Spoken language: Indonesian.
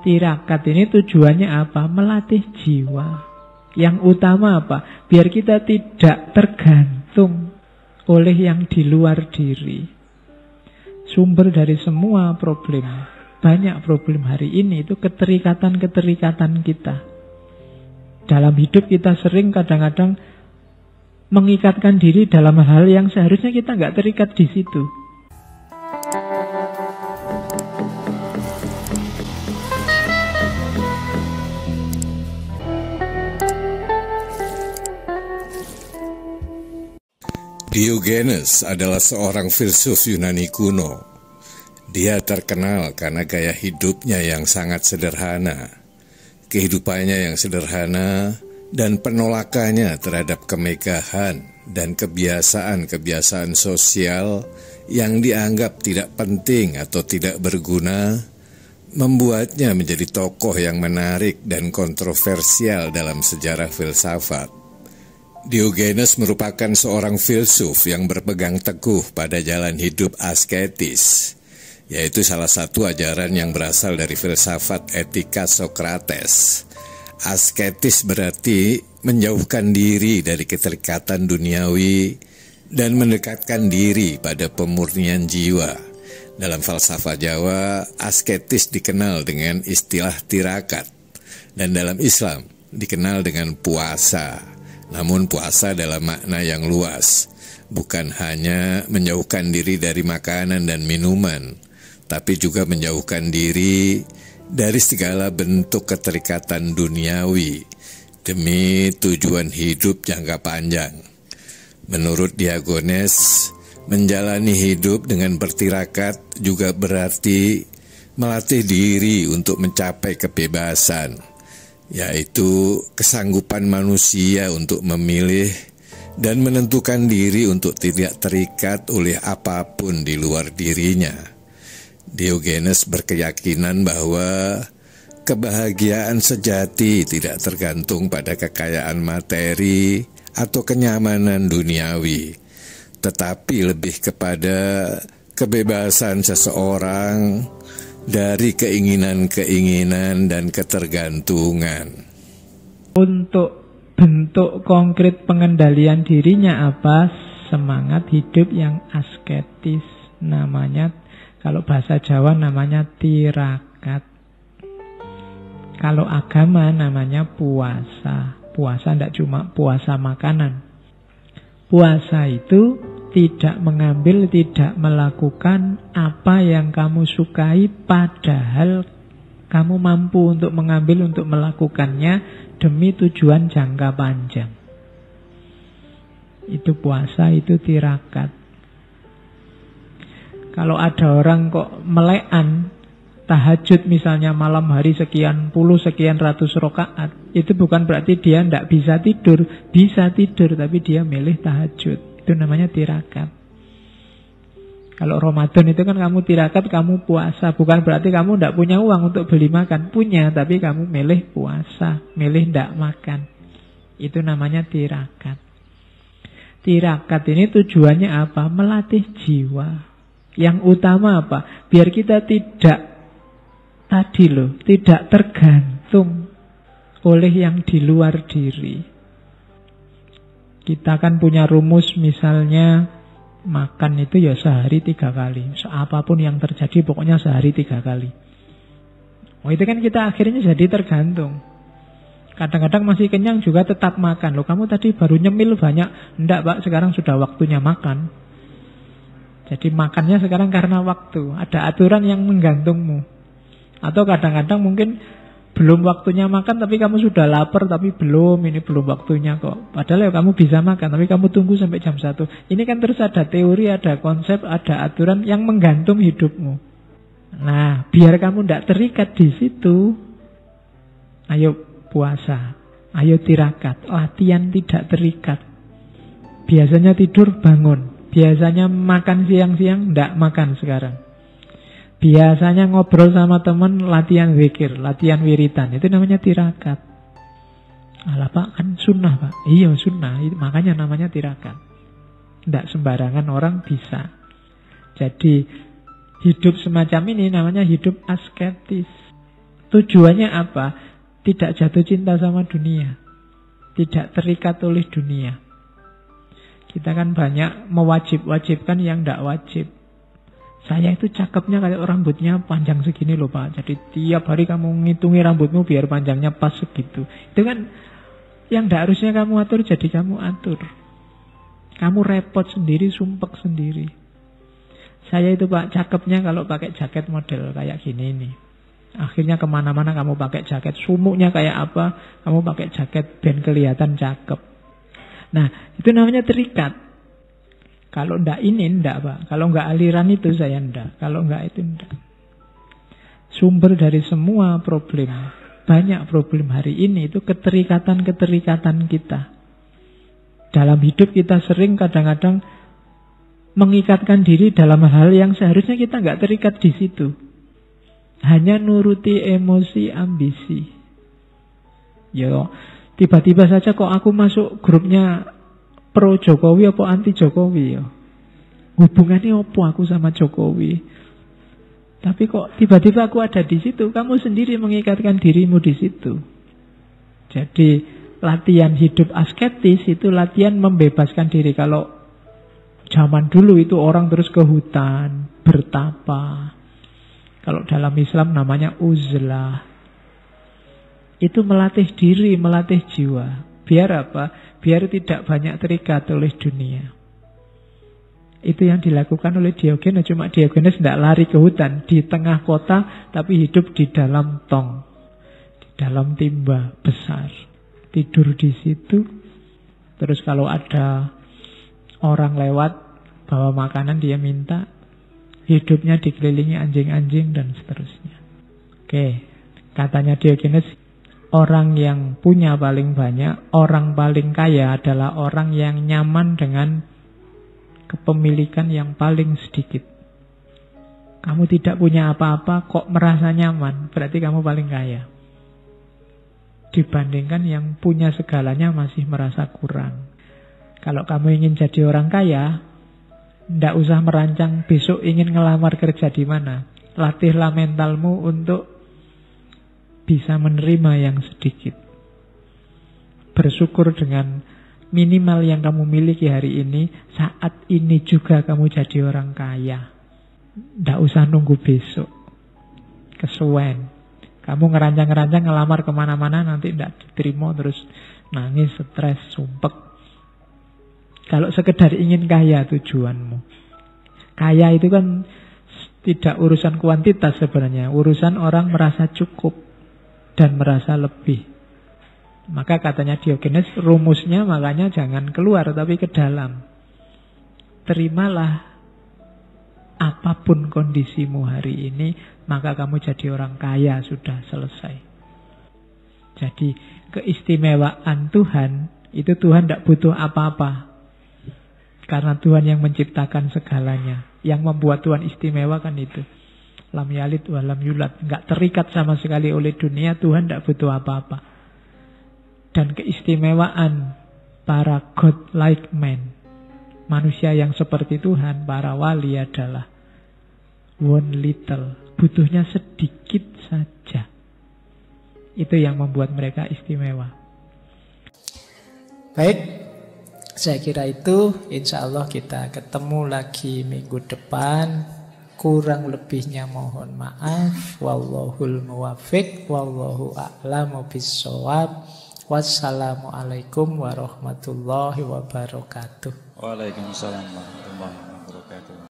Tirakat ini tujuannya apa? Melatih jiwa. Yang utama apa? Biar kita tidak tergantung oleh yang di luar diri. Sumber dari semua problem, banyak problem hari ini itu keterikatan-keterikatan kita. Dalam hidup kita sering kadang-kadang mengikatkan diri dalam hal yang seharusnya kita nggak terikat di situ. Diogenes adalah seorang filsuf Yunani kuno. Dia terkenal karena gaya hidupnya yang sangat sederhana, kehidupannya yang sederhana, dan penolakannya terhadap kemegahan dan kebiasaan-kebiasaan sosial yang dianggap tidak penting atau tidak berguna, membuatnya menjadi tokoh yang menarik dan kontroversial dalam sejarah filsafat. Diogenes merupakan seorang filsuf yang berpegang teguh pada jalan hidup asketis, yaitu salah satu ajaran yang berasal dari filsafat etika Sokrates. Asketis berarti menjauhkan diri dari keterikatan duniawi dan mendekatkan diri pada pemurnian jiwa. Dalam falsafah Jawa, asketis dikenal dengan istilah tirakat, dan dalam Islam dikenal dengan puasa. Namun puasa dalam makna yang luas, bukan hanya menjauhkan diri dari makanan dan minuman, tapi juga menjauhkan diri dari segala bentuk keterikatan duniawi demi tujuan hidup jangka panjang. Menurut Diogenes, menjalani hidup dengan bertirakat juga berarti melatih diri untuk mencapai kebebasan, yaitu kesanggupan manusia untuk memilih dan menentukan diri untuk tidak terikat oleh apapun di luar dirinya. Diogenes berkeyakinan bahwa kebahagiaan sejati tidak tergantung pada kekayaan materi atau kenyamanan duniawi, tetapi lebih kepada kebebasan seseorang dari keinginan-keinginan dan ketergantungan. Untuk bentuk konkret pengendalian dirinya apa? Semangat hidup yang asketis. Namanya, kalau bahasa Jawa namanya tirakat. Kalau agama namanya puasa. Puasa tidak cuma puasa makanan. Puasa itu tidak mengambil, tidak melakukan apa yang kamu sukai, padahal kamu mampu untuk mengambil, untuk melakukannya demi tujuan jangka panjang. Itu puasa, itu tirakat. Kalau ada orang kok melekan, tahajud misalnya malam hari sekian puluh, sekian ratus rakaat, itu bukan berarti dia tidak bisa tidur. Bisa tidur, tapi dia milih tahajud. Itu namanya tirakat. Kalau Ramadan itu kan kamu tirakat, kamu puasa. Bukan berarti kamu tidak punya uang untuk beli makan. Punya, tapi kamu milih puasa, milih tidak makan. Itu namanya tirakat. Tirakat ini tujuannya apa? Melatih jiwa. Yang utama apa? Biar kita tidak tergantung oleh yang di luar diri. Kita kan punya rumus, misalnya makan itu ya sehari 3 kali. Apapun yang terjadi pokoknya sehari 3 kali. Oh, itu kan kita akhirnya jadi tergantung. Kadang-kadang masih kenyang juga tetap makan. Loh, kamu tadi baru nyemil banyak. Enggak, Pak, sekarang sudah waktunya makan. Jadi makannya sekarang karena waktu. Ada aturan yang menggantungmu. Atau kadang-kadang mungkin belum waktunya makan tapi kamu sudah lapar, tapi ini belum waktunya kok. Padahal ya kamu bisa makan, tapi kamu tunggu sampai jam 1. Ini kan terus ada teori, ada konsep, ada aturan yang menggantung hidupmu. Nah, biar kamu tidak terikat di situ, ayo puasa, ayo tirakat, latihan tidak terikat. Biasanya tidur bangun, biasanya makan siang-siang, tidak makan sekarang. Biasanya ngobrol sama teman, latihan zikir, latihan wiritan. Itu namanya tirakat. Alah Pak, kan sunnah Pak. Iya sunnah, makanya namanya tirakat. Tidak sembarangan orang bisa. Jadi hidup semacam ini namanya hidup asketis. Tujuannya apa? Tidak jatuh cinta sama dunia. Tidak terikat oleh dunia. Kita kan banyak mewajib-wajibkan yang tidak wajib. Saya itu cakepnya kayak rambutnya panjang segini loh Pak. Jadi tiap hari kamu ngitungi rambutmu biar panjangnya pas segitu. Itu kan yang tidak harusnya kamu atur jadi kamu atur. Kamu repot sendiri, sumpek sendiri. Saya itu Pak cakepnya kalau pakai jaket model kayak gini nih. Akhirnya kemana-mana kamu pakai jaket. Sumuknya kayak apa, kamu pakai jaket ben kelihatan cakep. Nah itu namanya terikat. Kalau ndak ini ndak Pak. Kalau nggak aliran itu saya ndak. Kalau nggak itu ndak. Sumber dari semua problem, banyak problem hari ini itu keterikatan-keterikatan kita. Dalam hidup kita sering kadang-kadang mengikatkan diri dalam hal yang seharusnya kita nggak terikat di situ. Hanya nuruti emosi, ambisi. Yo, tiba-tiba saja kok aku masuk grupnya pro Jokowi apa anti Jokowi ya? Hubungannya apa aku sama Jokowi? Tapi kok tiba-tiba aku ada di situ, kamu sendiri mengikatkan dirimu di situ. Jadi latihan hidup asketis itu latihan membebaskan diri. Kalau zaman dulu itu orang terus ke hutan, bertapa. Kalau dalam Islam namanya uzlah. Itu melatih diri, melatih jiwa. Biar apa? Biar tidak banyak terikat oleh dunia. Itu yang dilakukan oleh Diogenes. Cuma Diogenes tidak lari ke hutan. Di tengah kota, tapi hidup di dalam tong. Di dalam timba besar. Tidur di situ. Terus kalau ada orang lewat, bawa makanan dia minta. Hidupnya dikelilingi anjing-anjing dan seterusnya. Oke, katanya Diogenes, orang yang punya paling banyak, orang paling kaya adalah orang yang nyaman dengan kepemilikan yang paling sedikit. Kamu tidak punya apa-apa kok merasa nyaman, berarti kamu paling kaya. Dibandingkan yang punya segalanya masih merasa kurang. Kalau kamu ingin jadi orang kaya, tidak usah merancang besok ingin ngelamar kerja di mana. Latihlah mentalmu untuk bisa menerima yang sedikit. Bersyukur dengan minimal yang kamu miliki hari ini. Saat ini juga kamu jadi orang kaya. Tidak usah nunggu besok. Kesuwen. Kamu ngerancang-ngerancang ngelamar kemana-mana nanti tidak diterima terus nangis, stres, sumpek. Kalau sekedar ingin kaya tujuanmu. Kaya itu kan tidak urusan kuantitas sebenarnya. Urusan orang merasa cukup dan merasa lebih. Maka katanya Diogenes, rumusnya makanya jangan keluar tapi ke dalam. Terimalah apapun kondisimu hari ini, maka kamu jadi orang kaya, sudah selesai. Jadi keistimewaan Tuhan, itu Tuhan tidak butuh apa-apa. Karena Tuhan yang menciptakan segalanya. Yang membuat Tuhan istimewa kan itu. Lam yalid wa lam yulad. Enggak terikat sama sekali oleh dunia. Tuhan tidak butuh apa-apa. Dan keistimewaan para God-like men, manusia yang seperti Tuhan, para wali adalah one little. Butuhnya sedikit saja. Itu yang membuat mereka istimewa. Baik. Saya kira itu, insya Allah kita ketemu lagi minggu depan. Kurang lebihnya mohon maaf. Wallahul muwaffiq, wallahu a'lamu bissawab. Wassalamualaikum warahmatullahi wabarakatuh. Waalaikumsalam warahmatullahi wabarakatuh.